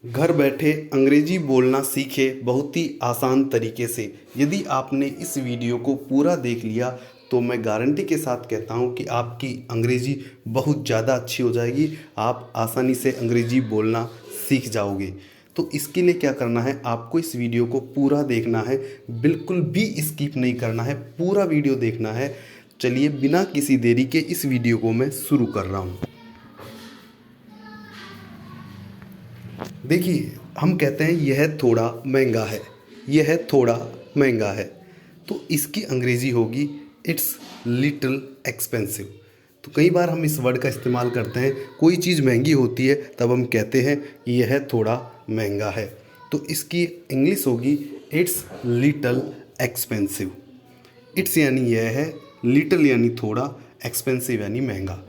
घर बैठे अंग्रेजी बोलना सीखे बहुत ही आसान तरीके से। यदि आपने इस वीडियो को पूरा देख लिया तो मैं गारंटी के साथ कहता हूँ कि आपकी अंग्रेजी बहुत ज़्यादा अच्छी हो जाएगी। आप आसानी से अंग्रेजी बोलना सीख जाओगे। तो इसके लिए क्या करना है, आपको इस वीडियो को पूरा देखना है, बिल्कुल भी स्किप नहीं करना है, पूरा वीडियो देखना है। चलिए बिना किसी देरी के इस वीडियो को मैं शुरू कर रहा हूँ। देखिए, हम कहते हैं यह थोड़ा महंगा है, यह थोड़ा महंगा है। तो इसकी अंग्रेज़ी होगी इट्स लिटिल एक्सपेंसिव। तो कई बार हम इस वर्ड का इस्तेमाल करते हैं, कोई चीज़ महंगी होती है तब हम कहते हैं यह थोड़ा महंगा है। तो इसकी इंग्लिश होगी इट्स लिटिल एक्सपेंसिव। इट्स यानी यह है, लिटिल यानी थोड़ा, एक्सपेंसिव यानी महंगा।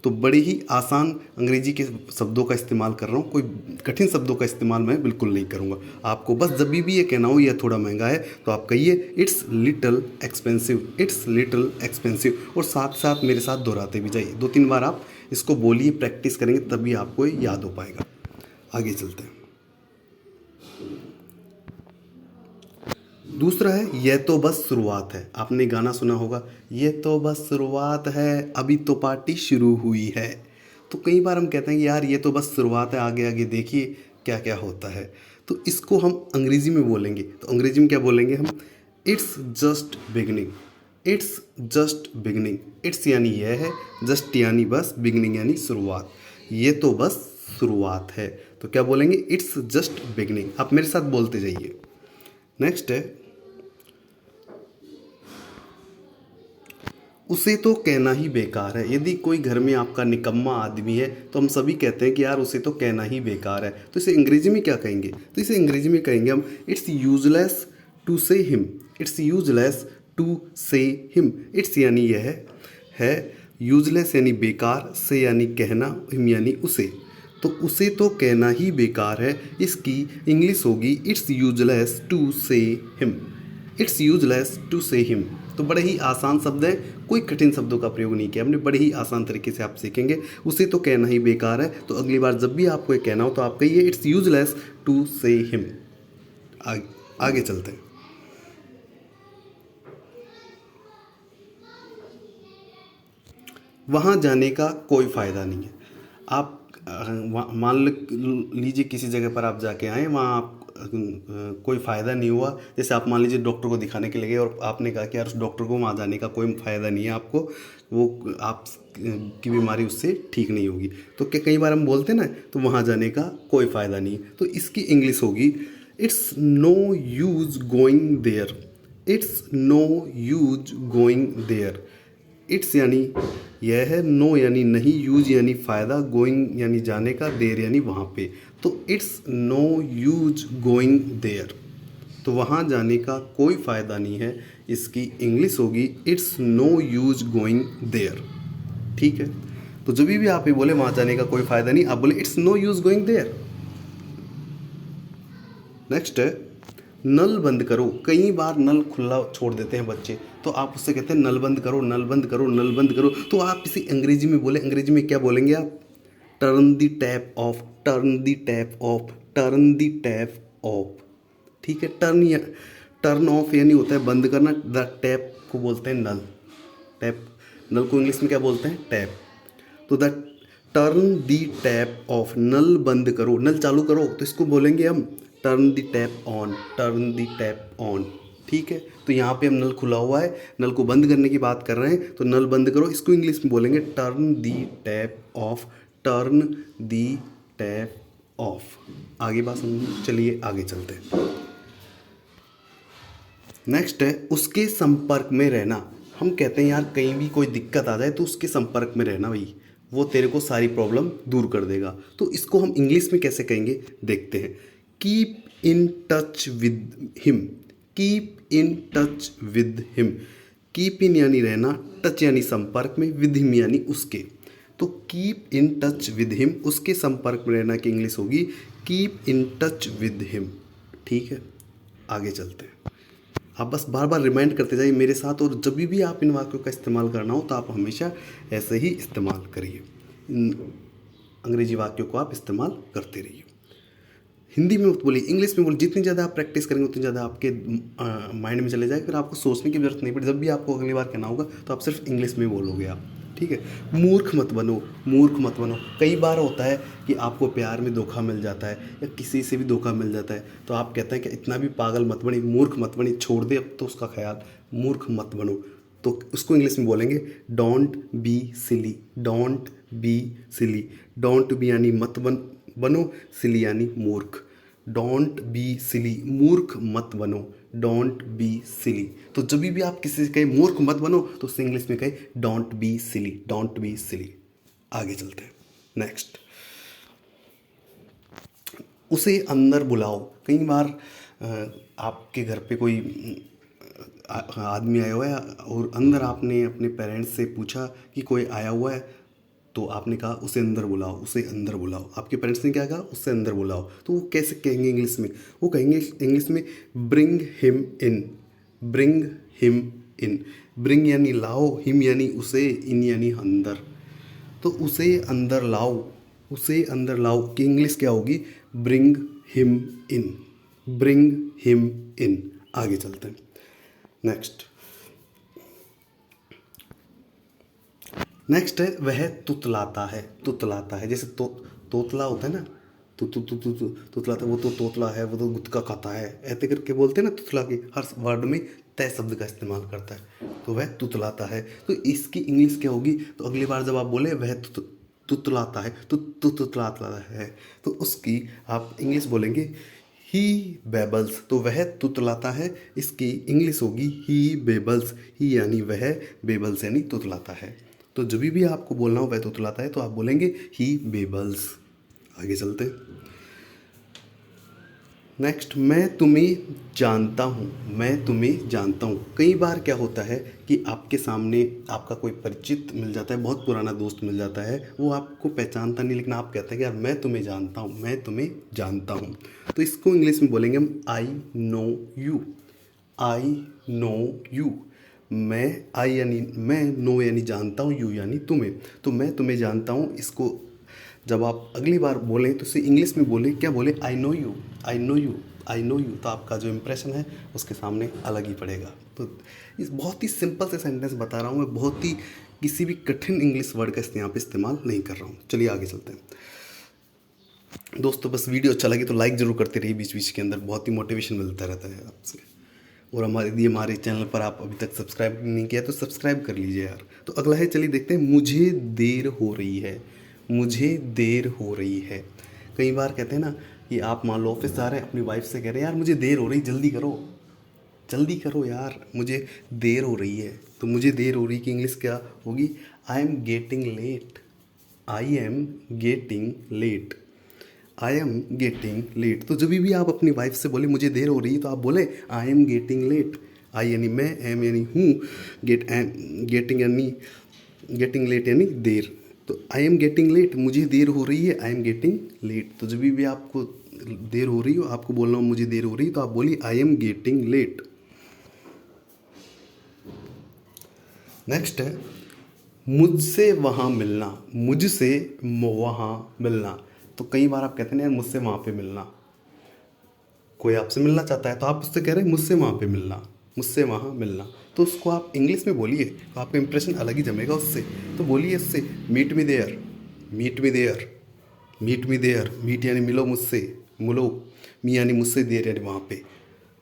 तो बड़े ही आसान अंग्रेजी के शब्दों का इस्तेमाल कर रहा हूँ, कोई कठिन शब्दों का इस्तेमाल मैं बिल्कुल नहीं करूँगा। आपको बस जब भी ये कहना हो यह थोड़ा महंगा है तो आप कहिए it's little expensive, it's little expensive, और साथ साथ मेरे साथ दोहराते भी जाइए। 2-3 बार आप इसको बोलिए, प्रैक्टिस करेंगे तभी आपको ये याद हो पाएगा। आगे चलते हैं। दूसरा है यह तो बस शुरुआत है। आपने गाना सुना होगा, यह तो बस शुरुआत है, अभी तो पार्टी शुरू हुई है। तो कई बार हम कहते हैं कि यार ये तो बस शुरुआत है, आगे आगे देखिए क्या क्या होता है। तो इसको हम अंग्रेज़ी में बोलेंगे, तो अंग्रेज़ी में क्या बोलेंगे हम, it's just beginning, it's just beginning. It's यानी यह है, जस्ट यानी बस, बिगनिंग यानी शुरुआत। ये तो बस शुरुआत है, तो क्या बोलेंगे, इट्स जस्ट बिगनिंग। आप मेरे साथ बोलते जाइए। नेक्स्ट है, उसे तो कहना ही बेकार है। यदि कोई घर में आपका निकम्मा आदमी है तो हम सभी कहते हैं कि यार उसे तो कहना ही बेकार है। तो इसे अंग्रेजी में क्या कहेंगे, तो इसे अंग्रेजी में कहेंगे हम इट्स यूजलेस टू से हिम, इट्स यूजलेस टू से हिम। इट्स यानी यह है, यूजलेस यानी बेकार, से यानी कहना, हिम यानी उसे। तो उसे तो कहना ही बेकार है, इसकी इंग्लिश होगी इट्स यूजलेस टू से हिम, इट्स यूजलेस टू से हिम। तो बड़े ही आसान शब्द हैं, कोई कठिन शब्दों का प्रयोग नहीं किया हमने, बड़े ही आसान तरीके से आप सीखेंगे। उसे तो कहना ही बेकार है, तो अगली बार जब भी आपको ये कहना हो तो आप कहिए इट्स यूजलेस टू से हिम। आगे चलते हैं। वहाँ जाने का कोई फ़ायदा नहीं है। आप मान लीजिए किसी जगह पर आप जाके आए, वहाँ आप कोई फ़ायदा नहीं हुआ। जैसे आप मान लीजिए डॉक्टर को दिखाने के लिए गए और आपने कहा कि यार उस डॉक्टर को वहाँ जाने का कोई फ़ायदा नहीं है, आपको वो आप की बीमारी उससे ठीक नहीं होगी। तो क्या कई बार हम बोलते हैं ना, तो वहाँ जाने का कोई फ़ायदा नहीं है। तो इसकी इंग्लिश होगी it's no use going there, it's no use going there. It's यानी यह है, नो यानी नहीं, यूज यानी फ़ायदा, गोइंग यानी जाने का, देयर यानी वहाँ पे। तो it's no use going there, तो वहाँ जाने का कोई फ़ायदा नहीं है। इसकी इंग्लिश होगी it's no use going there. ठीक है, तो जब भी आप ये बोले वहाँ जाने का कोई फ़ायदा नहीं, आप बोले it's no use going there. Next है, नल बंद करो। कई बार नल खुला छोड़ देते हैं बच्चे, तो आप उससे कहते हैं नल बंद करो, नल बंद करो, नल बंद करो। तो आप इसे अंग्रेजी में बोले, अंग्रेजी में क्या बोलेंगे आप, turn the tap of, turn the tap of, turn the tap of. ठीक है, टर्न ऑफ यानी होता है बंद करना, द टैप को बोलते हैं नल, टैप, नल को इंग्लिश में क्या बोलते हैं, टैप। तो the turn the tap off, नल बंद करो, नल चालू करो, तो इसको बोलेंगे हम turn the tap on, turn the tap on. ठीक है, तो यहाँ पे हम नल खुला हुआ है, नल को बंद करने की बात कर रहे हैं, तो नल बंद करो, इसको इंग्लिश में बोलेंगे turn the tap of, turn the tap of. आगे बात समझिए, चलिए आगे चलते हैं। नेक्स्ट है, उसके संपर्क में रहना। हम कहते हैं यार कहीं भी कोई दिक्कत आ जाए तो उसके संपर्क में रहना भाई, वो तेरे को सारी प्रॉब्लम दूर कर देगा। तो इसको हम इंग्लिश में कैसे कहेंगे, देखते हैं। Keep in touch with him, keep in touch with him. Keep in यानी रहना, टच यानी संपर्क में, विद हिम यानी उसके। तो keep in touch with him, उसके संपर्क में रहना की इंग्लिश होगी keep in touch with him. ठीक है, आगे चलते हैं। आप बस बार बार रिमाइंड करते जाइए मेरे साथ, और जब भी आप इन वाक्यों का इस्तेमाल करना हो तो आप हमेशा ऐसे ही इस्तेमाल करिए, इन अंग्रेजी वाक्यों को आप इस्तेमाल करते रहिए। हिंदी में मत बोलिए, इंग्लिश में बोलिए। जितनी ज़्यादा आप प्रैक्टिस करेंगे उतनी ज़्यादा आपके माइंड में चले जाएगा, फिर आपको सोचने की जरूरत नहीं पड़े। जब भी आपको अगली बार कहना होगा तो आप सिर्फ इंग्लिश में बोलोगे आप, ठीक है। मूर्ख मत बनो, मूर्ख मत बनो। कई बार होता है कि आपको प्यार में धोखा मिल जाता है या किसी से भी धोखा मिल जाता है, तो आप कहते हैं कि इतना भी पागल मत बनी, मूर्ख मत बनी, छोड़ दे अब तो उसका ख्याल, मूर्ख मत बनो। तो उसको इंग्लिश में बोलेंगे don't be silly, don't be silly. Don't be यानी मत बनो, सिली यानी मूर्ख। डोंट बी सिली, मूर्ख मत बनो, डोंट बी सिली। तो जब भी आप किसी से कहे मूर्ख मत बनो तो उससे इंग्लिश में कहे don't be silly, don't be silly. आगे चलते हैं नेक्स्ट। उसे अंदर बुलाओ। कई बार आपके घर पे कोई आदमी आया हुआ है और अंदर आपने अपने पेरेंट्स से पूछा कि कोई आया हुआ है, तो आपने कहा उसे अंदर बुलाओ, उसे अंदर बुलाओ। आपके पेरेंट्स ने क्या कहा, उसे अंदर बुलाओ। तो वो कैसे कहेंगे इंग्लिश में, वो कहेंगे इंग्लिश में bring him in, bring him in. Bring यानी लाओ, हिम यानी उसे, इन यानी अंदर। तो उसे अंदर लाओ, उसे अंदर लाओ की इंग्लिश क्या होगी, bring him in, bring him in. आगे चलते हैं नेक्स्ट। नेक्स्ट है वह तुतलाता है, तुतलाता है। जैसे तोतला होता है ना, तु तु तु तु तु तुतलाता है, वो तो तोतला है, वो तो गुटखा खाता है, ऐसे करके बोलते हैं ना। तुतला के हर वर्ड में तय शब्द का इस्तेमाल करता है, तो वह तुतलाता है। तो इसकी इंग्लिश क्या होगी, तो अगली बार जब आप बोले वह तुतलाता है, तो तुतलाता है, तो उसकी आप इंग्लिश बोलेंगे ही बेबल्स। तो वह तुतलाता है, इसकी इंग्लिश होगी ही बेबल्स। ही यानी वह, बेबल्स यानी तुतलाता है। तो जब भी आपको बोलना हो वह तुतलाता है तो आप बोलेंगे ही बेबल्स। आगे चलते हैं नेक्स्ट। मैं तुम्हें जानता हूँ, मैं तुम्हें जानता हूँ। कई बार क्या होता है कि आपके सामने आपका कोई परिचित मिल जाता है, बहुत पुराना दोस्त मिल जाता है, वो आपको पहचानता नहीं, लेकिन आप कहते हैं कि यार मैं तुम्हें जानता हूँ, मैं तुम्हें जानता हूँ। तो इसको इंग्लिश में बोलेंगे हम I know you, I know you. मैं, आई यानी मैं, नो यानी जानता हूँ, यू यानी तुम्हें। तो मैं तुम्हें जानता हूँ, इसको जब आप अगली बार बोलें तो इसे इंग्लिश में बोलें, क्या बोले, I know you, I know you, I know you. तो आपका जो इम्प्रेशन है उसके सामने अलग ही पड़ेगा। तो इस बहुत ही सिंपल से सेंटेंस बता रहा हूँ मैं, बहुत ही किसी भी कठिन इंग्लिश वर्ड का यहाँ पे इस्तेमाल नहीं कर रहा हूँ। चलिए आगे चलते हैं दोस्तों। बस वीडियो अच्छा लगे तो लाइक ज़रूर करते रहिए बीच बीच के अंदर, बहुत ही मोटिवेशन मिलता रहता है आपसे। और हमारे चैनल पर आप अभी तक सब्सक्राइब नहीं किया तो सब्सक्राइब कर लीजिए यार। तो अगला है, चलिए देखते हैं, मुझे देर हो रही है, मुझे देर हो रही है। कई बार कहते हैं ना कि आप मान लो ऑफिस जा रहे हैं, अपनी वाइफ से कह रहे हैं यार मुझे देर हो रही, जल्दी करो, जल्दी करो यार, मुझे देर हो रही है। तो मुझे देर हो रही की इंग्लिश क्या होगी, I am getting late, I am getting late, I am getting late. तो जब भी आप अपनी वाइफ से बोले मुझे देर हो रही है तो आप बोले आई एम गेटिंग लेट। आई यानी मैं, एम यानी हूँ, गेटिंग यानी गेटिंग लेट यानी देर। तो आई एम गेटिंग लेट, मुझे देर हो रही है, आई एम गेटिंग लेट। तो जब भी आपको देर हो रही हो, आपको बोलना हो मुझे देर हो रही है, तो आप बोलिए I am getting late. Next है मुझसे वहाँ मिलना, मुझसे वहाँ मिलना। तो कई बार आप कहते हैं यार मुझसे वहाँ पे मिलना, कोई आपसे मिलना चाहता है तो आप उससे कह रहे हैं मुझसे वहाँ पे मिलना, मुझसे वहाँ मिलना। तो उसको आप इंग्लिश में बोलिए तो आपका इंप्रेशन अलग ही जमेगा उससे। तो बोलिए उससे meet me there, meet me there, meet me there. Meet यानी मिलो मुझसे, मिलो, मी यानी मुझसे, देयर यानी वहाँ पे।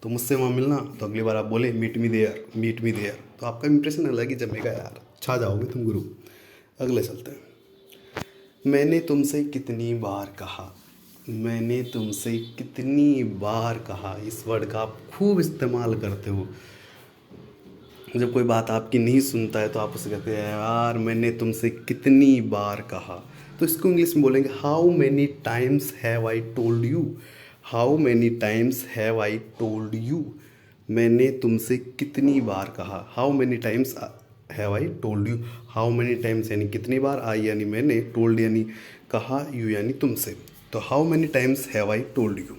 तो मुझसे वहाँ मिलना, तो अगली बार आप बोले meet me there, meet me there. तो आपका इंप्रेशन अलग ही जमेगा यार, छा जाओगे तुम गुरु। अगले चलते हैं। मैंने तुमसे कितनी बार कहा, मैंने तुमसे कितनी बार कहा। इस वर्ड का आप खूब इस्तेमाल करते हो। जब कोई बात आपकी नहीं सुनता है तो आप उसे कहते हैं यार मैंने तुमसे कितनी बार कहा। तो इसको इंग्लिश में बोलेंगे how many times have I told you, how many times have I told you. मैंने तुमसे कितनी बार कहा, how many times have I told you. How many times यानी कितनी बार, आई यानी मैंने, टोल्ड यानी कहा, यू यानी तुमसे। तो how many times have I told you.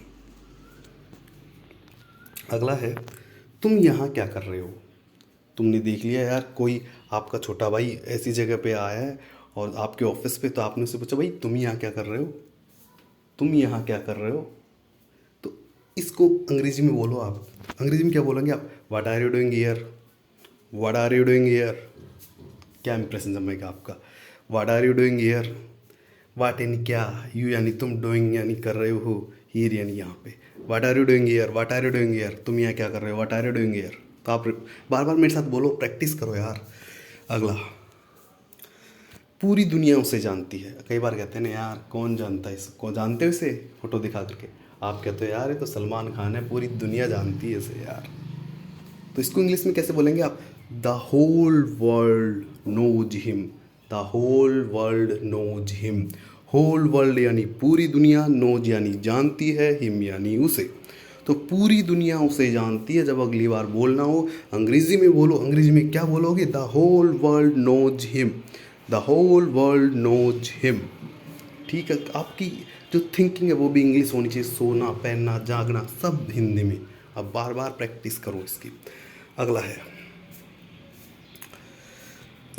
अगला है तुम यहाँ क्या कर रहे हो। तुमने देख लिया यार कोई आपका छोटा भाई ऐसी जगह पे आया है और आपके ऑफिस पे, तो आपने उससे पूछा भाई तुम यहाँ क्या कर रहे हो, तुम यहाँ क्या कर रहे हो। इसको अंग्रेजी में बोलो आप। अंग्रेजी में क्या बोलेंगे आप? What are you doing here, what are you doing here. क्या इंप्रेशन जमेगा आपका? What are you doing here, what यानी क्या, यू यानी तुम, डूइंग यानी कर रहे हो, हियर यानी यहाँ पे। What are you doing here, what are you doing here, तुम यहाँ क्या कर रहे हो, what are you doing here. तो आप बार बार मेरे साथ बोलो, प्रैक्टिस करो यार। अगला, पूरी दुनिया उसे जानती है। कई बार कहते हैं ना यार कौन जानता है इसको, जानते हो इसे, फोटो दिखा करके आप कहते हो यार ये तो सलमान खान है, पूरी दुनिया जानती है इसे यार। तो इसको इंग्लिश में कैसे बोलेंगे आप? The whole world knows him, the whole world knows him. Whole world यानी पूरी दुनिया, नोज यानी जानती है, हिम यानी उसे। तो पूरी दुनिया उसे जानती है। जब अगली बार बोलना हो अंग्रेजी में बोलो। अंग्रेजी में क्या बोलोगे? The whole world knows him, the whole world knows him. ठीक है, आपकी जो थिंकिंग है वो भी इंग्लिश होनी चाहिए। सोना, पहनना, जागना सब हिंदी में। अब बार बार प्रैक्टिस करो इसकी। अगला है,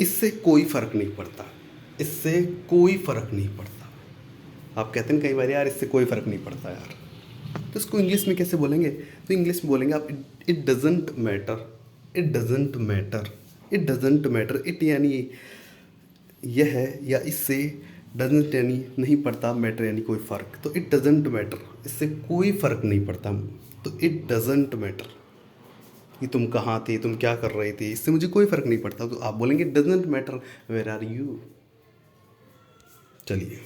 इससे कोई फ़र्क नहीं पड़ता, इससे कोई फ़र्क नहीं पड़ता। आप कहते हैं कई बार यार इससे कोई फ़र्क नहीं पड़ता यार, तो इसको इंग्लिश में कैसे बोलेंगे? तो इंग्लिश में बोलेंगे आप it doesn't matter, it doesn't matter, it doesn't matter. It यानी यह है या इससे, डजेंट यानी नहीं पड़ता, मैटर यानी कोई फ़र्क। तो इट डजेंट मैटर, इससे कोई फ़र्क नहीं पड़ता। तो इट डजेंट मैटर कि तुम कहाँ थे, तुम क्या कर रहे थे, इससे मुझे कोई फ़र्क नहीं पड़ता। तो आप बोलेंगे doesn't matter where are you. चलिए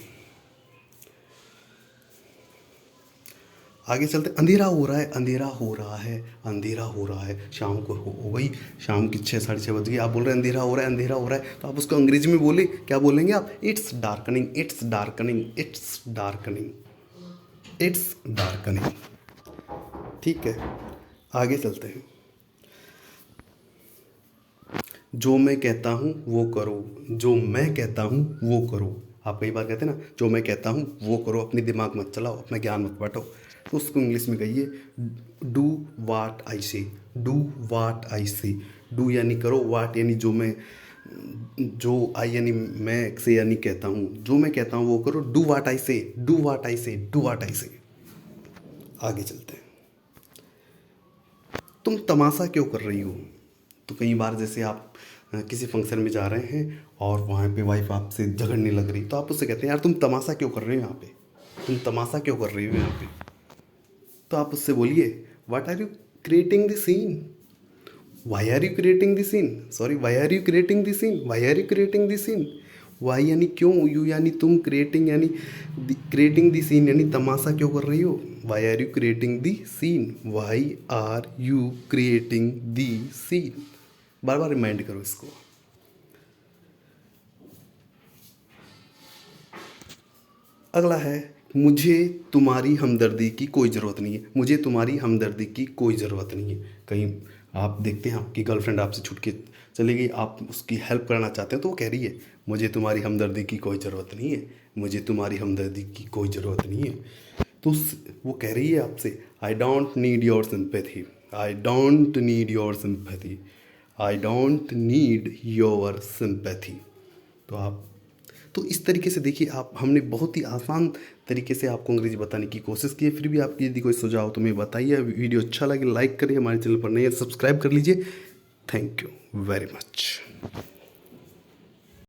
आगे चलते। अंधेरा हो रहा है, अंधेरा हो रहा है, अंधेरा हो रहा है। शाम को हो गई, शाम की 6, 6:30 बज गई। आप बोल रहे हैं अंधेरा हो रहा है, अंधेरा हो रहा है। तो आप उसको अंग्रेजी में बोले, क्या बोलेंगे आप? It's darkening, it's darkening, it's darkening, it's darkening. ठीक है, आगे चलते हैं। जो मैं कहता हूँ वो करो, जो मैं कहता हूँ वो करो। आप कई बार कहते हैं ना जो मैं कहता हूँ वो करो, अपनी दिमाग मत चलाओ, अपना ज्ञान मत बांटो। तो उसको इंग्लिश में कहिए डू वाट आई से, डू वाट आई से। डू यानी करो, वाट यानी जो मैं, जो आई यानी मैं, से यानी कहता हूँ, जो मैं कहता हूँ वो करो। डू वाट आई से, डू वाट आई से, डू वाट आई से। आगे चलते हैं। तुम तमाशा क्यों कर रही हो? तो कई बार जैसे आप किसी फंक्शन में जा रहे हैं और वहाँ पे वाइफ आपसे झगड़ने लग रही, तो आप उससे कहते हैं यार तुम तमाशा क्यों कर रहे हो यहाँ पे, तुम तमाशा क्यों कर रही हो यहाँ पे। तो आप उससे बोलिए what are you creating the scene, why are you creating the scene, sorry why are you creating the scene, why are you creating the scene. Why यानी क्यों, यू यानी तुम, क्रिएटिंग यानी क्रिएटिंग द सीन यानी तमाशा क्यों कर रही हो। Why are you creating the scene, why are you creating the scene. बार बार रिमाइंड करो इसको। अगला है, मुझे तुम्हारी हमदर्दी की कोई ज़रूरत नहीं है, मुझे तुम्हारी हमदर्दी की कोई ज़रूरत नहीं है। कहीं आप देखते हैं आपकी गर्लफ्रेंड आपसे छूट के चली गई, आप उसकी हेल्प करना चाहते हैं, तो वो कह रही है मुझे तुम्हारी हमदर्दी की कोई ज़रूरत नहीं है, मुझे तुम्हारी हमदर्दी की कोई ज़रूरत नहीं है। तो वो कह रही है आपसे I don't need your sympathy, I don't need your sympathy, I don't need your sympathy. तो आप, तो इस तरीके से देखिए आप, हमने बहुत ही आसान तरीके से आपको अंग्रेजी बताने की कोशिश की है। फिर भी आपकी यदि कोई सुझाव तो हमें बताइए। वीडियो अच्छा लगे लाइक करिए, हमारे चैनल पर नए सब्सक्राइब कर लीजिए। Thank you very much.